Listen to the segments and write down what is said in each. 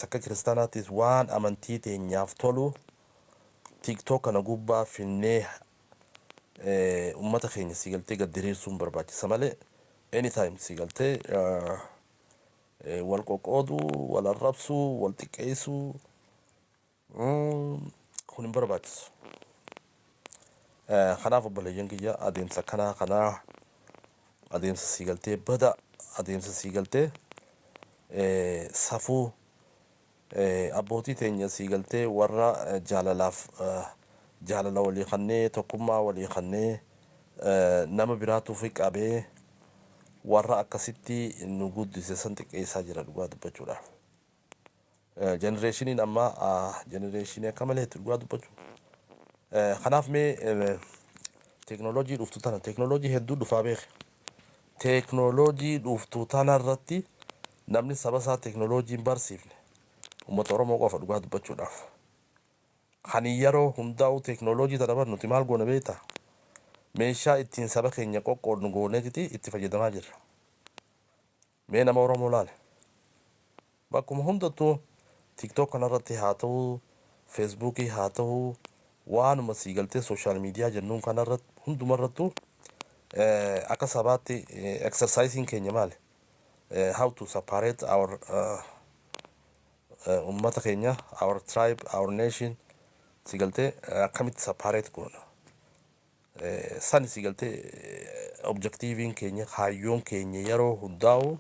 Akka kiristaanaatis waan amantii teenyaaf tolu TikTok kana gubbaa finnee ummata keenya siigaltee gad diriirsuun barbaachisa malee anytime siigaltee wal qoqqooduu, wal arrabsuu, wal xiqqeessuu kun hin barbaachisu. Kanaaf obboleeyyan kiyya adeemsa kanaa adeemsa siigaltee bada adeemsa siigaltee safuu abbootii teenya siigaltee warra jaalala walii kannee tokkummaa walii kannee nama biraatuuf qabee warra akkasitti nu guddise san xiqqeessaa jira dhugaa dubbachuudhaaf. Jenereeshiniin ammaa jenereeshinii akka maleetti dhugaa dubbachuu. Kanaaf mee teknooloojii dhuftu tana teknooloojii hedduu dhufaa beeke. Teknooloojii dhuftu tana irratti namni saba isaa teknooloojii hin barsiifne uummata Oromoo qofa dhugaa dubbachuudhaaf. Kan yeroo hundaa'u teknooloojii tana bar nuti maal goona beektaa? Meeshaa ittiin saba keenya qoqqoodnu gooneeti itti fayyadamaa jirra. Mee nama Oromoo laale. Bakkuma hundattuu TikTok kanarratti haa ta'uu, Feesbuukii haa ta'uu, waanuma siigaltee sooshaal miidiyaa jennuun kanarratti hundumarrattuu akka sabaatti exercisiin keenya maali? How to separate our ummata keenya, our tribe, our nation siigaltee akkamitti separate goona? San siigaltee objektiiviin keenya, kaayyoon keenya yeroo hundaa'u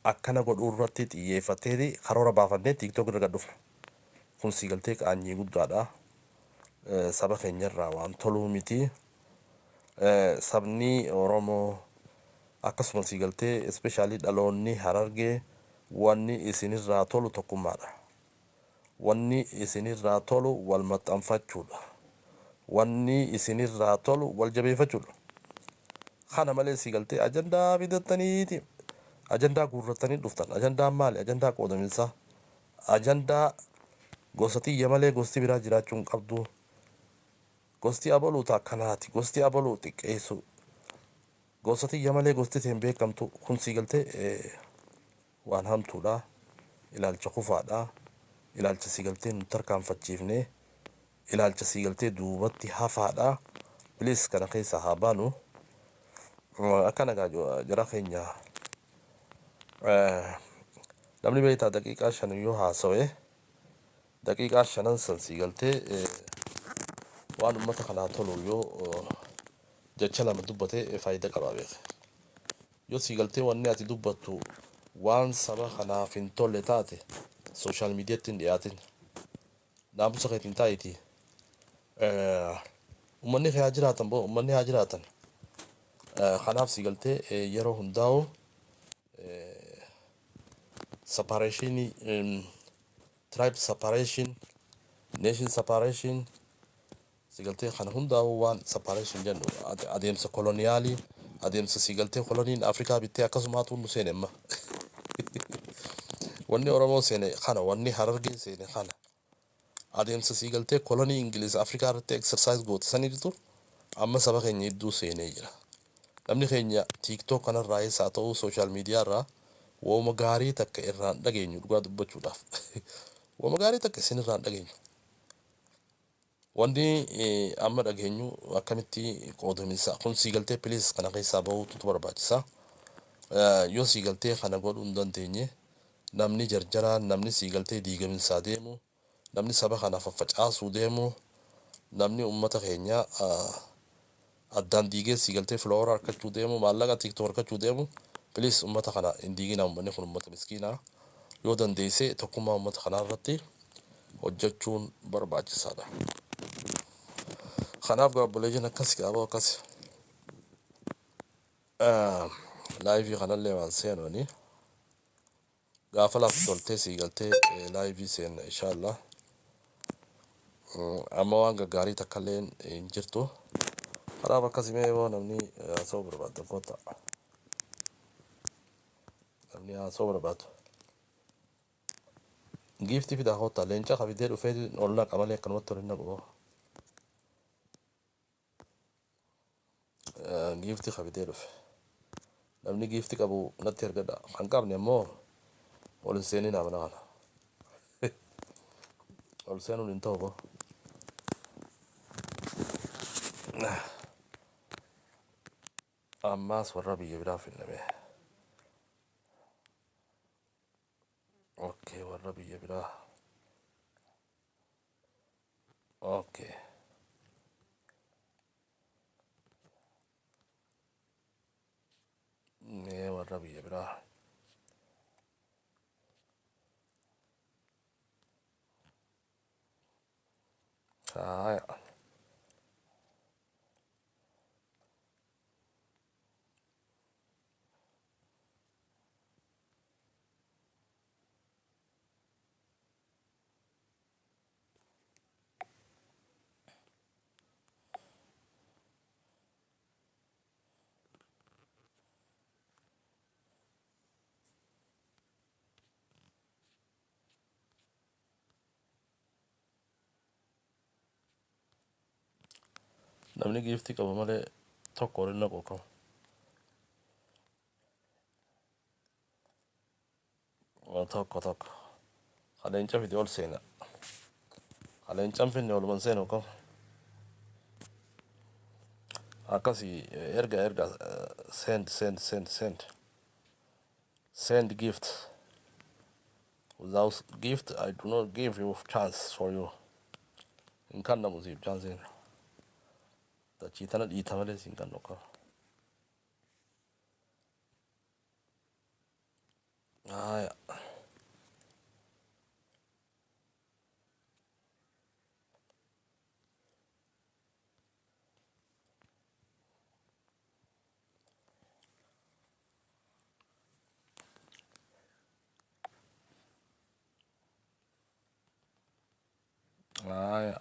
akkana godhuu irratti xiyyeeffatee karoora baafannee TikTok irra dhufna. Kun siigaltee qaanyii guddaadha. Saba keenyarraa waan toluu miti. Sabni Oromoo akkasumas siigaltee especially dhaloonni Harargee wanni isinirraa tolu tokkummaadha. Wanni isinirraa tolu wal maxxanfachuudha. Wanni isinirraa tolu wal jabeeffachuudha. Kana malee siigaltee ajandaa fidattaniiti. Ajandaa guurrattanii dhuftan. Ajandaan maali? Ajandaa qoodaminsaa. Ajandaa gosa tiyya malee gosti biraa jiraachuu hin qabdu. Gosti abaluu akkanaati. Gosti abaluu xiqqeessu. Gosa tiyya malee gosti hin beekamtu. Kun siigaltee waan hamtuudha. Ilaalcha kufaadha. Ilaalcha siigaltee nu tarkaanfachiifne. Ilaalcha siigaltee duubatti hafaadha. Bilis kana keessa haa baanu. Akkana jara keenya namni beektaa daqiiqaa 5 yoo haasawee daqiiqaa 5 san siigaltee waan ummata kanaa tolu yoo jecha lama dubbatee faayidaa qaba beeke. Yoo siigaltee wanni ati dubbattu waan saba kanaaf hin tolle taate sooshaal miidiyaatti hin dhiyaatin. Naamusa keetiin taa'iti. Ummanni haa jiraatan boo ummanni haa jiraatan. Kanaaf siigaltee yeroo hundaa'u separation, tribe separation, nation separation, siigaltee kana hundaa'u waan separation jennu adeemsa koloniyaalii, adeemsa siigaltee koloniin Afrikaa bittee akkasumaatu nu seene amma. Wanni Oromoo seene kana, wanni Harargee seene kana. Adeemsa siigaltee kolonii Ingiliz Afrikaa irratti exercise goote saniitu amma saba keenya hedduu seenee jira. Namni keenya TikTok kanarraa haa ta'uu sooshaal miidiyaa irraa wooma gaarii takka irraan dhageenyu dhugaa dubbachuudhaaf. Wooma gaarii takka isin irraan dhageenyu. Wanni amma dhageenyu akkamitti qoodaminsa kun siigaltee piliis kana keessaa bahuutu barbaachisa. Yoo siigaltee kana godhuu hin dandeenye namni jarjaraan, namni siigaltee diigaminsaa deemu, namni saba kana faffacaasuu deemu, namni ummata keenya addaan diigee siigaltee filoora harkachuu deemu, maallaqa TikTok harkachuu deemu. Please ummata kana hin diigina. Ummanni kun ummata miskiinaa. Yoo dandeesse tokkummaa ummata kanaa irratti hojjechuun barbaachisaadha. Kanaaf gaabboleeyyan akkas qabu akkas laayivii kanallee waan seenuuni gaafa laaf toltee siigaltee laayivii seenna inshaallah. Amma waan gaggaarii takkallee hin jirtu. Kanaaf akkasimee yoo namni haasa'uu barbaadda koota. Namni haasa'uu barbaadu. Giiftii fidaa koota leenca qabidee dhufee ol naqa malee akkanumatti ol hin naqu. Giiftii qabidee dhufe. Namni giiftii qabu natti ergadha. Kan qabne ammoo ol hin seeninaa mana kana. ol seenuun hin ta'u. Ammaas warra biyya biraa finname. Okay, warra biyya biraa. Okay. warra biyya biraa. Haya. Namni giiftii qabu malee tokko waliin naqu qabu. Tokko. Leenca fide ol seena. Leencaan finne waluman seenu qabu. Akkasii erga send gift. Without gift, I do not give you chance for you. In kan namu siif chance hin. Dachii tana dhiita malee siin kan qabu. Haya. Haya.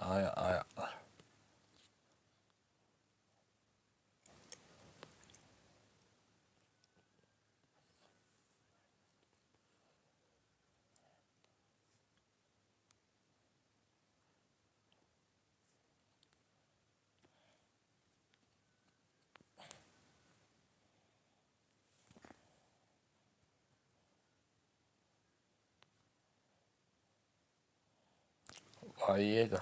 Hayyeega.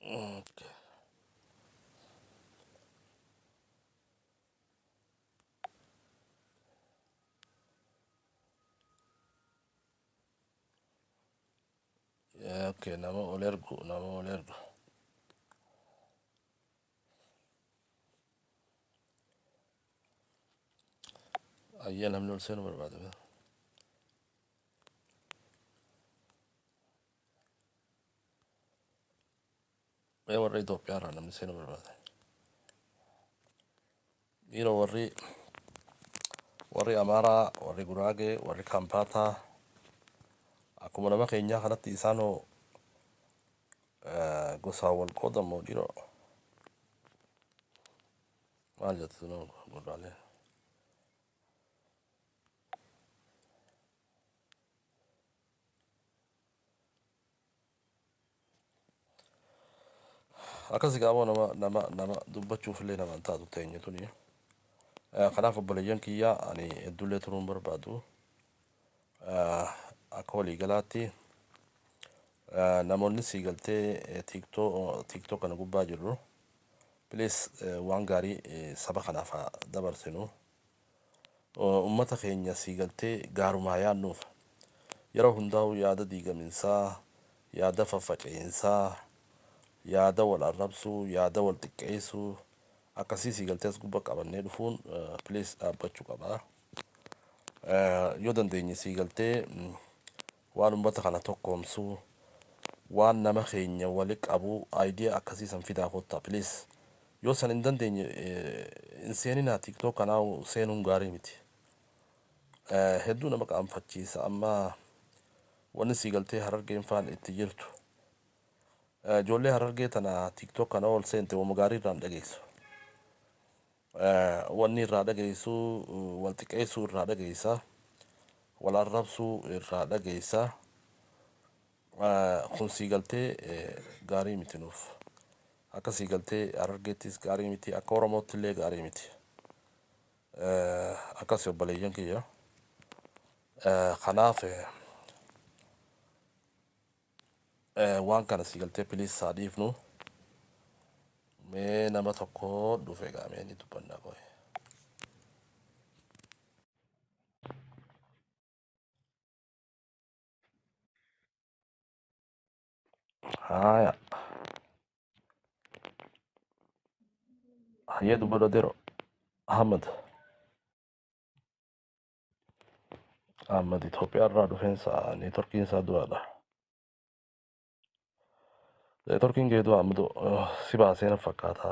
Okay. Okay, nama ol ergu. Ayyee namni ol seenu barbaada. Warra Itoophiyaa irraa namni seenu barbaada. Dhiira warri Amaaraa, warri Guraagee, warri Kampaataa akkuma nama keenyaa kanatti isaanoo gosaan wal qoodamoo dhiiroo. Maal jettu nama gurraalee. Akkasii qaaboo nama dubbachuuf illee nama hin taatu teenye tuni. Kanaaf obboleeyyan kiyyaa ani hedduullee turuun barbaadu. Akka waliigalaatti namoonni sii galtee tiiktoo kana gubbaa jirru. Please waan gaarii saba kanaaf haa dabarsinu. Uummata keenya sii galtee gaarumaa yaadnuuf. Yeroo hundaa'u yaada diigaminsaa, yaada faffaca'insaa, yaada wal arrabsuu, yaada wal xiqqeessuu akkasii sii galtee as gubba qabannee dhufuun please dhaabbachuu qaba. Yoo dandeenye sii galtee waan uummata kana tokkoomsuu, waan nama keenya wali qabu idea akkasii san fidaa kottaa please. Yoo san hin dandeenye hin seeninaa tiiktoo kanaa seenuun gaarii miti. Hedduu nama qaanfachiisa amma wanni sii galtee Harargeen faan itti jirtu. Ijoollee Harargee tana tiiktoo kana ol seente wama gaarii irraan dhageessu. Wanni irraa dhageessu wal xiqqeessuu irraa dhageessa. Wal arrabsuu irraa dhageessa. Kun sii galtee gaarii miti nuuf. Akka sii galtee Harargeettis gaarii miti, akka Oromootti illee gaarii miti. Akkas obboleeyyan kiyya. kanaaf waan kana si galtee piliis haa dhiifnu mee nama tokko dhufe gaamee ni dubbannaa qoye. Haya, hayyee dubbadha dero Ahmad. Ahmad Itoophiyaa irraa dhufeensa neetworkiin isaa duraadha. Neetworkiin kee dura Ahmad si baasee na fakkaata.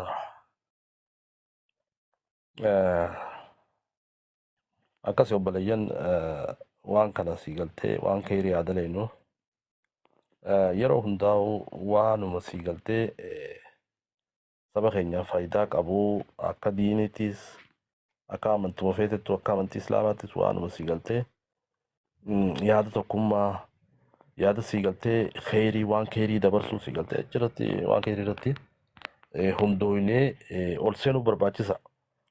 Akkas obboleeyyan waan kana si galtee waan keerii yaada leenyu yeroo hundaa'u waanuma si galtee saba keenyaaf faayidaa qabu akka diinittis akka amantuma feetettu akka amantii islaamaattis waanuma si galtee yaada tokkummaa yaada si galtee keerii waan keerii dabarsuu si galtee achirratti waan keerii irratti hundooynee ol seenuu barbaachisa.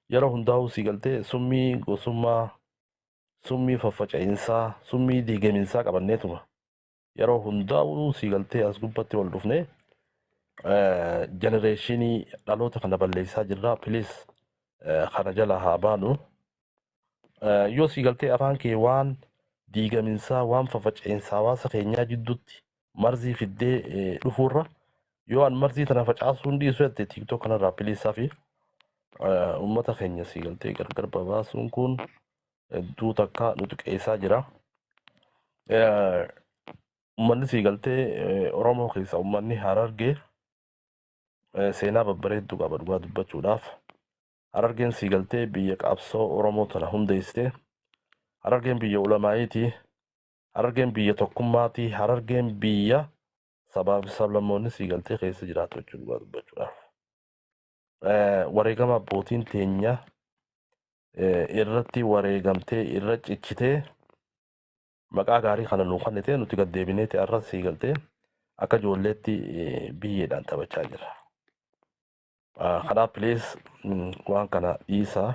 Yeroo hundaa'u si galtee summii gosummaa summii faffaca'iinsaa summii diigaminsaa qabanneetuma yeroo hundaa'u si galtee as gubbatti wal dhufnee genereeshinii dhaloota kana balleessaa jirra piliis kana jala haa baanu. Yoo si galtee afaan kee waan diigaminsaa waan faffaca'iinsaa hawaasa keenyaa jidduutti marzii fiddee dhufuurra yoo an marzii tana facaasuun dhiisu jette tiiktook kanarraa piliisaa fi uummata keenya si galtee gargar babaasuun kun hedduu takka nu xiqqeessaa jira. Uummanni si galtee Oromoo keessa uummanni Harargee seenaa babbareedduu qaba dhugaa dubbachuudhaaf. Harargeen si galtee biyya qabsoo Oromoo tana hundeessite. Harargeen biyya ulamaayiiti. Harargeen biyya tokkummaati. Harargeen biyya sabaa fi sablammoonni si galtee keessa jiraatu jechuudha dhugaa dubbachuudhaaf. Wareegama abbootiin teenya irratti wareegamtee irra cichitee maqaa gaarii kana nuu kennitee nuti gad deebineeti har'a si galtee akka ijoolleetti biyyeedhaan taphachaa jira. Kanaaf piliis waan kana dhiisaa.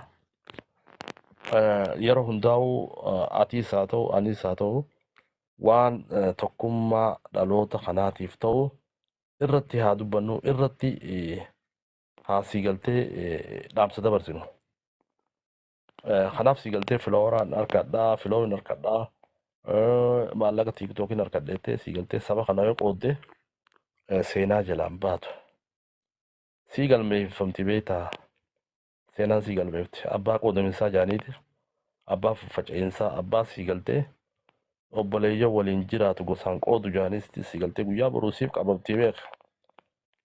Yeroo hundaa'u atiis haa ta'u anis haa ta'u waan tokkummaa dhaloota kanaatiif ta'u irratti haa dubbannu irratti haa si galtee dhaamsa dabarsinu. Kanaaf si galtee filooraan harkadhaa filooyin harkadhaa maallaqa tiiktookiin harkadheettee si galtee saba kana yoo qooddee seenaa jalaan baatu. Si galmeeffamti beektaa seenaan si galmeeffti abbaa qoodaminsaa jaaniiti abbaa faffaca'insaa abbaa si galtee obboleeyyan waliin jiraatu gosaan qoodu jaanisti si galtee guyyaa boruusiif qabamtii beeka.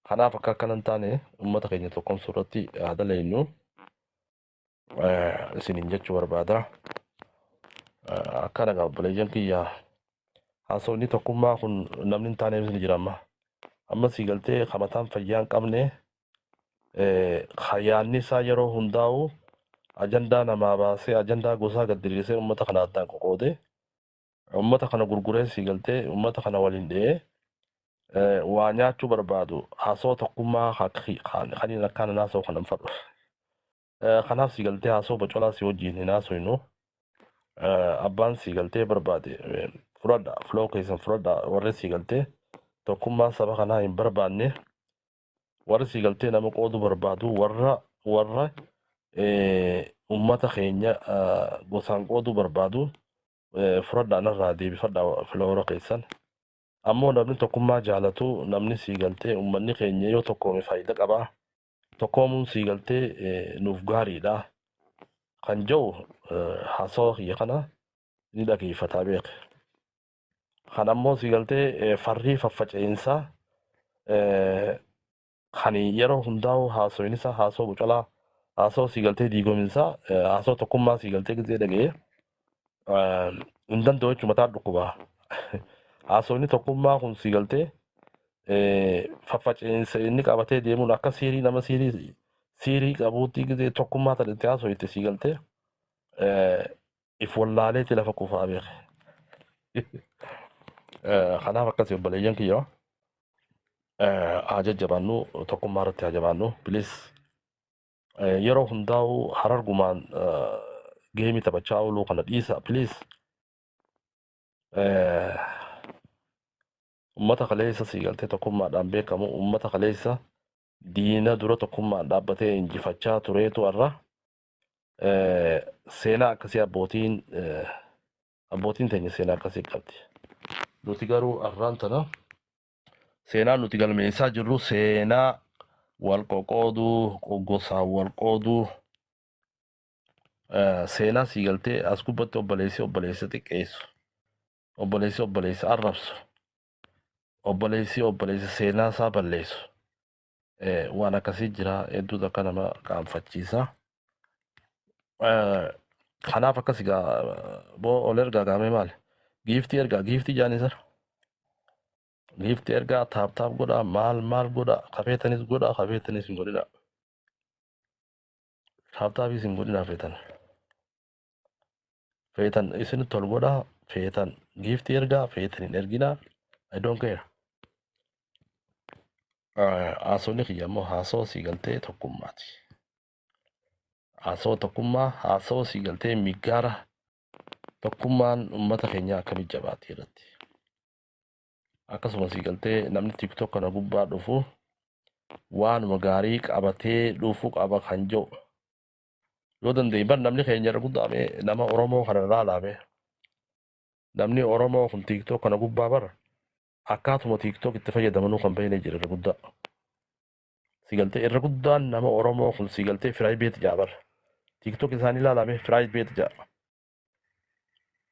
Kanaaf akka akkanan taane uummata keenya tokkomsuu irratti yaada leenyu isiniin jechuu barbaada. Akkana egaa obboleeyyan kiyya haasofni tokkummaa kun namni hin taaneef ni jira amma si galtee kamataan fayyaa hin qabne yaadni isaa yeroo hundaa'u ajandaa namaa baasee ajandaa gosaa gad diriirsee uummata kana addaan qoqqoodee uummata kana gurguree si galtee uummata kana waliin dha'ee waa nyaachuu barbaadu haasoo tokkummaa kaniin akkaan naasoo kanan fadhu. Kanaaf si galtee haasoo bocolaa si wajjin hin haasofnu. Abbaan si galtee barbaade fudhadha filoo keessan fudhadha warri si galtee tokkummaa saba kanaa hin barbaanne warri si galtee nama qooduu barbaadu warra uummata keenya gosaan qooduu barbaadu fudhadhaa narraa deebifadhaa filoora keessan. Ammoo namni tokkummaa jaalatu namni si galtee uummanni keenya yoo tokkoome faayidaa qabaa. Tokkoomuun si galtee nuuf gaariidha. Kan jiru haasawaa kiyya kana ni dhageeffataa beeka. Kan ammoo si galtee farrii faffaca'insaa kan yeroo hundaa'u haasawin isaa haasoo bocolaa haasoo si galtee diigominsaa haasoo tokkummaa si galtee gisee dhaga'ee hin danda'u jechuun mataa dhukkubaa. Haasawni tokkummaa kun si galtee faffaca'insa inni qabatee deemuun akka siirii nama siirii qabuutti gisee tokkummaa tan itti haasoo itti si galtee if wallaaleetti lafa kufaa beeka. Kanaaf akkasii obboleeyyan kiyya haa jajjabaannu tokkummaa irratti haa jabaannu piliis yeroo hundaa'u harargumaan geemii taphachaa ooluu kana dhiisa piliis ummata kaleessa siigaltee tokkummaadhaan beekamu ummata kaleessa diina dura tokkummaan dhaabbatee injifachaa tureetu irra seenaa akkasii abbootiin teenya seenaa akkasii qabdi. Nuti garuu arraan tana seenaa nuti galmeessaa jirru seenaa wal qoqooduu gosaan wal qooduu seenaa siigaltee as gubbatti obboleessa xiqqeessu obboleessa arrabsu obboleessa seenaa isaa balleessu waan akkasii jira hedduu takka nama qaanfachiisa. Kanaaf akkas egaa boo ol ergaa gaamee maali? Giiftii jaanisar. Giiftii ergaa taap godhaa maal godhaa kafeetanis godhaa kafeetanis hin godhina. Taaptaafis hin godhina feetan isin tol godhaa feetan giiftii ergaa feetan hin erginaa I don't care. Haasofni kiyya immoo haasoo siigaltee tokkummaati. Haasoo tokkummaa haasoo siigaltee miggaara tokkummaan uummata keenya akkamitti jabaate irratti. Akkasuma siigaltee namni TikTok kana gubbaa dhufu waanuma gaarii qabatee dhufu qaba kan jiru. Yoo danda'e bar namni keenya irra guddaame nama Oromoo kana irraa laame. Namni Oromoo kun TikTok kana gubbaa bara akkaatuma TikTok itti fayyadamanuu kan bahinee jira irra guddaa. Siigaltee irra guddaan nama Oromoo kun siigaltee firaayibeet jaabar. TikTok isaanii ilaalame firaayibeet jaaba.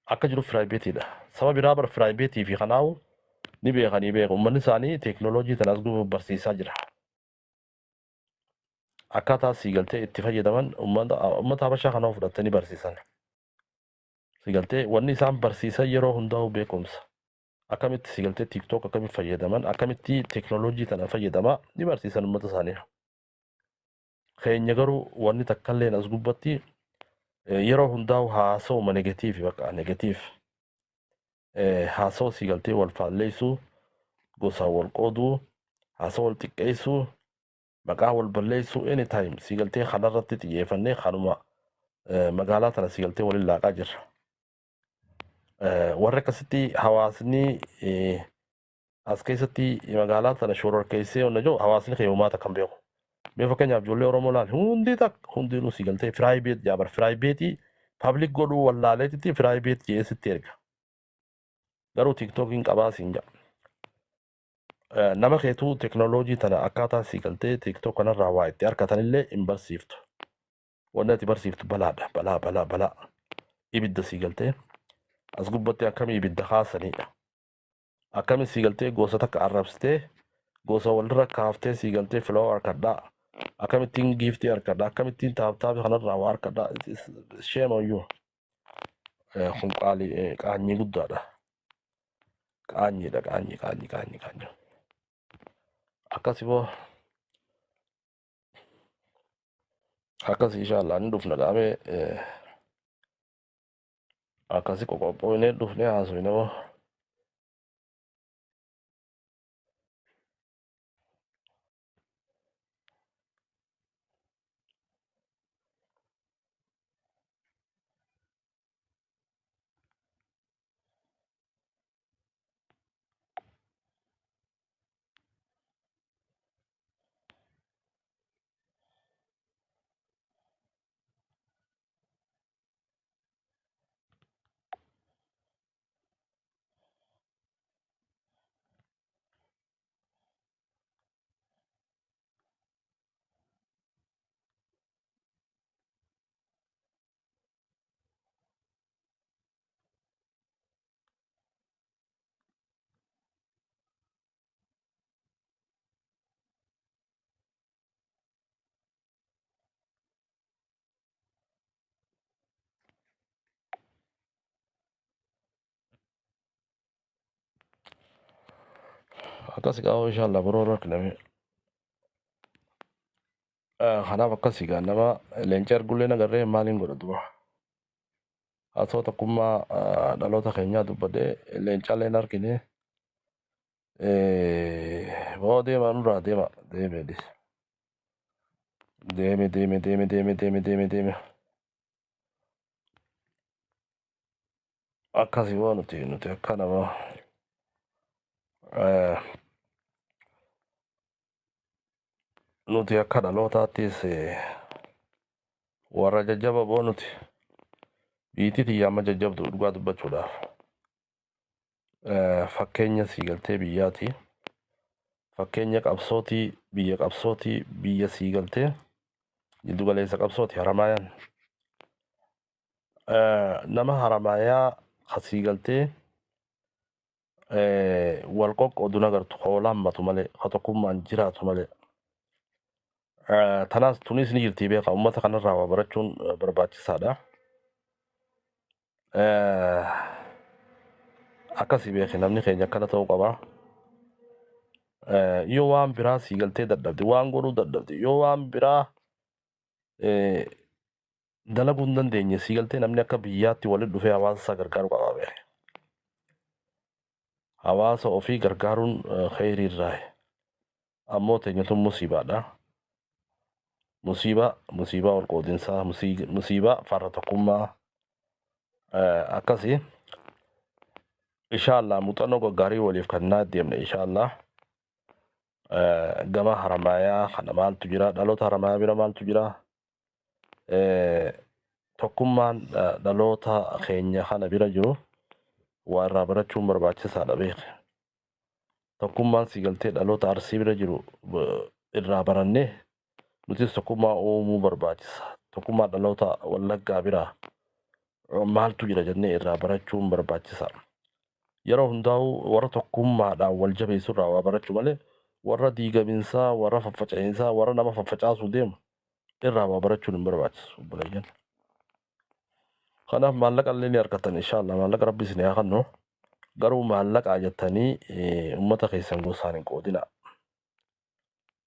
Akka jiru firaayibeetidha. Saba biraa bara firaayibeetii fi kanaawu ni beeku. Uummanni isaanii teeknooloojii tanas gubbaa barsiisaa jira. Akkaataa siigaltee itti fayyadaman uummata Habashaa kana fudhatanii barsiisan. Siigaltee wanni isaan barsiisan yeroo hundaa'u beekumsa. Akkamitti siigaltee TikTok akkamitti fayyadaman akkamitti teeknooloojii tana fayyadamaa ni barsiisan uummata isaanii. Keenya garuu wanni takkallee as gubbatti yeroo hundaa'u haasawuma negatiifi bakka negatiif haasawa siigaltee wal faalleessuu gosa wal qooduu haasawa wal xiqqeessuu maqaa wal balleessuu anytime siigaltee kanarratti xiyyeeffannee kanuma magaalaa tana siigaltee waliin laaqaa jirra. Warra akkasitti hawaasni as keessatti magaalaa tana shororkeessee onna jiru hawaasni keewwamaata kan beeku. Mee fakkeenyaaf ijoollee Oromoo laal hundinuu siigaltee firaayibeet jaabar firaayibeetii paablik godhuu wallaaleetitti firaayibeet jeesitti erga. Garuu TikTokiin qabaa siin jedha. Nama keetuu teeknooloojii tana akkaataa siigaltee TikTok kanarraa waa itti harkatanillee hin barsiiftu. Wanni ati barsiiftu balaadha balaa. Ibidda siigaltee as gubbatti akkamii ibidda kaasanidha. Akkami siigaltee gosa takka arrabsitee gosa walirra kaaftee siigaltee filoo harkadhaa. Akkamittiin giiftii harkadhaa akkamittiin taaptaafi kanarraa waa harkadhaa sheemayyuu. Kun qaanyii guddaadha. Qaanyii. Akkasi boo akkasi inshallah ni dhufna dhaabee akkasi qoqqophoonee dhufnee haasofne boo. Akkasi qabu inshallah biroo rakkiname. Kanaaf akkasii gaa nama leenca argullee nagarree maaliin godha duba. Haasoo tokkummaa dhaloota keenyaa dubbadhee leencaallee hin argine. Boo deema nurraa deema deeme. akkasii waan nuti akka nama nuti akka dhalootaattis warra jajjaboo nuti biitii tiyya amma jajjabdu dhugaa dubbachuudhaaf fakkeenya siigaltee biyyaati. Fakkeenya qabsootii biyya siigaltee jiddu galeessa qabsooti Haramaayaan. Nama Haramaayaa siigaltee wal qoqqoodun agartu hoolaan matu malee haa tokkummaan jiraatu malee. Tanaas tunis ni jirti beeka uummata kanarraa waa barachuun barbaachisaadha. Akkasii beeki namni keenya akkana ta'uu qaba. Yoo waan biraa siigaltee dadhabde waan godhuu dadhabde yoo waan biraa dalaguu hin dandeenye siigaltee namni akka biyyaatti walitti dhufee hawaasa isaa gargaaruu qaba beeki. Hawaasa ofii gargaaruun kheyrii irraa ammoo teenyatuun musiibaadha. Musiibaa wal qoodinsaa musiibaa farra tokkummaa akkasii. Inshaallah muuxannoo gaggaarii waliif kennaa deemna inshaallah. Gama Haramaayaa kana maaltu jira dhaloota Haramaayaa bira maaltu jira. Tokkummaan dhaloota keenya kana bira jiru waa irraa barachuun barbaachisaadha beeki. Tokkummaan siigaltee dhaloota Arsii bira jiru irraa barannee nutis tokkummaa uumuu barbaachisa. Tokkummaa dhaloota Wallaggaa biraa maaltu jira jennee irraa barachuun barbaachisa. Yeroo hundaa'u warra tokkummaadhaan wal jabeessu irraa waa barachuu malee warra diigaminsaa warra faffaca'insaa warra nama faffacaasuu deemu irraa waa barachuun hin barbaachisu obboleeyyan. Kanaaf maallaqa illee ni argattan inshaallah maallaqa rabbi isin haa kennu. Garuu maallaqa jettanii uummata keessan gosaan hin qoodina.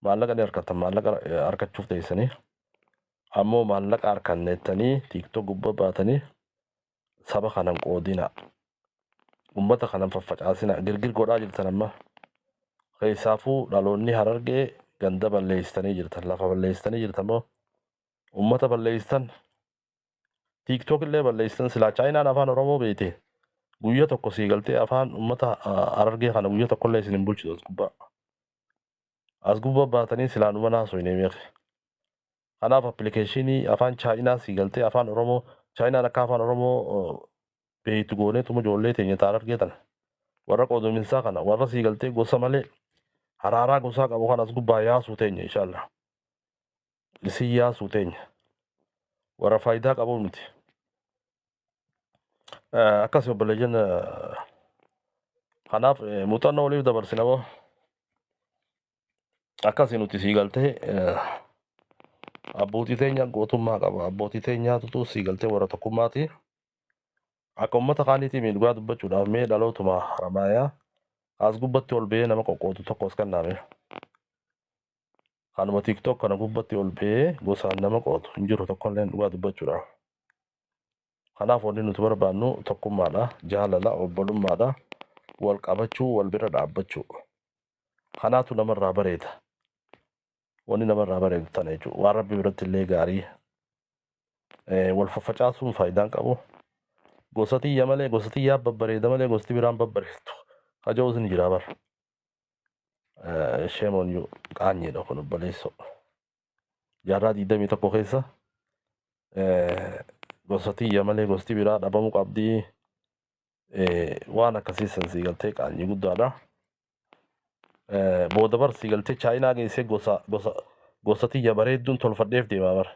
Maallaqa ni argattan maallaqa argachuuf teessanii ammoo maallaqa harkanneettanii tiiktok gubbaa baatanii saba kanan qoodina. Uummata kanan faffacaasina girgir godhaa jirtan amma. Keessaafuu dhaloonni Harargee ganda balleessitanii jirtan lafa balleessitanii jirtan moo uummata balleessitan tiiktok illee balleessitan silaa chaayinaan afaan Oromoo beekte guyyaa tokko siigaltee afaan uummata Harargee kana guyyaa tokko illee isin hin bulchitu as gubbaa. As gubbaa baatanii silaa numa naasoo hin beeku. Kanaaf appilikeeshinii afaan chaayinaa siigaltee afaan Oromoo chaayinaan akka afaan Oromoo beektu gooneetuma ijoollee teenya Harargee tana warra qooduminsaa kana warra siigaltee gosa malee haraaraa gosaa qabu kan as gubbaa yaasuu teenya inshaallah. Isin yaasuu teenya warra faayidaa qabu miti. Akkasii obboleeyyan kanaaf muuxannoo waliif dabarsina moo akkasii nuti siigaltee abbootii teenya gootummaa qaba. Abbootii teenyaatu siigaltee warra tokkummaati. Akka uummata kaaniitii miidhugaa dubbachuudhaaf mee dhalootuma Haramaayaa as gubbatti ol ba'ee nama qoqqoodu tokkos kennaame. Kanuma tiiktok kana gubbatti ol ba'ee gosaan nama qoodu hin jiru tokkollee dhugaa dubbachuudhaaf. Kanaaf wanni nuti barbaannu tokkummaadha, jaalala, obbolummaadha, wal qabachuu, wal bira dhaabbachuu. Kanaatu namarraa bareeda. Wanni namarraa bareedu tana jechuudha. Waan rabbi biratti illee gaarii. Wal faffacaasuun faayidaan qabu. Gosa tiyya malee gosa tiyyaa babbareeda malee gosti biraan babbareeddu. Haja'uus ni jira bara. Sheemoon qaanyeedha kun obboleessoo. Jaarraa 21 keessa gosa tiyya malee gosti biraa dhabamuu qabdi. Waan akkasii san siigaltee qaanyii guddaadha. Booda bar siigaltee chaayinaa geessee gosa tiyya bareedduun tolfadheef deemaa bara.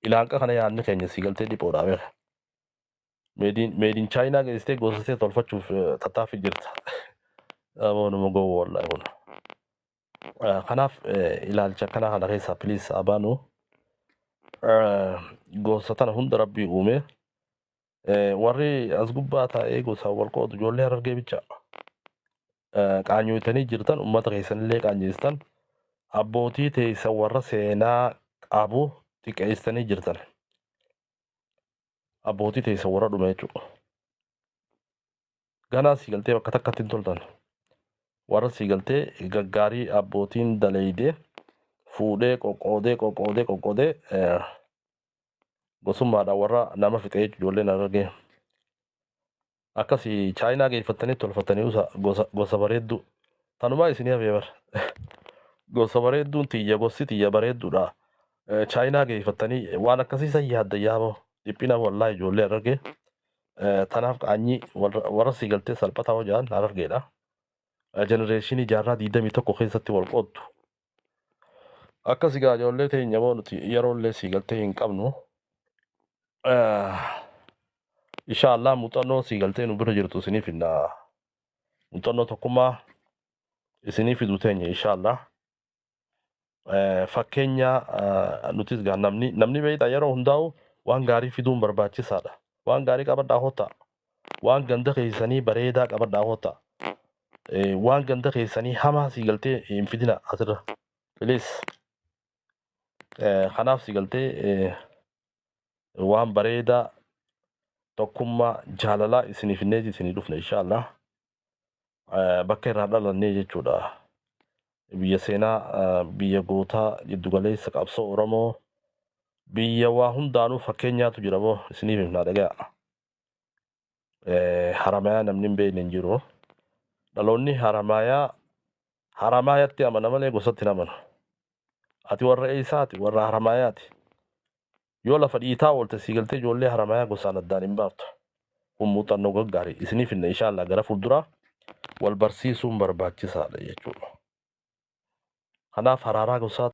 Ilaanqa kana yaadni keenya siigaltee dhiphoodhaa beeka. Meediin chaayinaa geessee gosa tolfachuuf tattaaffii jirta. Aboonuma gowwoo wallaahi kun. Kanaaf ilaalcha kana kana keessaa piliis abaanu gosa tana hunda rabbii uume warri as gubbaa taa'ee gosa wal qoodu ijoollee Harargee bicha qaanyootanii jirtan uummata keessanillee qaanyeessitan abbootii teessan warra seenaa qabu xiqqeessanii jirtan abbootii teessan warra dhume jechuudha. Ganaa siigaltee bakka takkatti hin toltan. Warra siigaltee gaggaarii abbootiin daleeydee fuudhee qoqqoodee gosummaadhaan warra nama fixee ijoolleen Harargee. akkasii chaayinaa geeffattanii tolfatanii gosa bareedduu tanumaa isinii hafee bara gosa bareedduun tiyya gosti tiyya bareedduudha. Chaayinaa geeffattanii waan akkasii san yaadda yaaboo dhiphina wallaa ijoollee arge tanaaf qaanyii warra sii galtee salphataa hojaan argeedha. Jenereeshinii jaarraa 21 keessatti wal qooddu. Akkasii gaa ijoollee teenya moo nuti yeroollee sii galtee hin qabnu. Inshaallah muuxannoo sii galtee nu bira jirtu isinii finna. Muuxannoo tokkummaa isinii fidu teenya inshaallah. Fakkeenya nutis gaa namni beeyta yeroo hundaa'u waan gaarii fiduun barbaachisaadha. Waan gaarii qabadhaa hoota. Waan ganda keessanii bareedaa qabadhaa hoota. Waan ganda keessanii hamaa sii galtee hin fidina asirra. Please. Kanaaf sii galtee waan bareedaa tokkummaa jaalalaa isiniif inneeti isinii dhufna inshaallah. Bakka irraa dhalannee jechuudha. Biyya seenaa biyya gootaa jiddu galeessa qabsoo Oromoo biyya waa hundaanuu fakkeenyaatu jira moo isiniif himnaa dhaga'a. Haramayaa namni hin beekne hin jiru. Dhaloonni haramaayatti amana malee gosatti hin amanu. Ati warra eessaati warra haramaayaati. Yoo lafa dhiitaa oolte sii galtee ijoollee haramayaa gosaan addaan hin baaftu. Kun muuxannoo gaggaarii isiniif hinna inshaallah gara fuulduraa wal barsiisuun barbaachisaadha jechuudha. Kanaaf haraaraa gosaa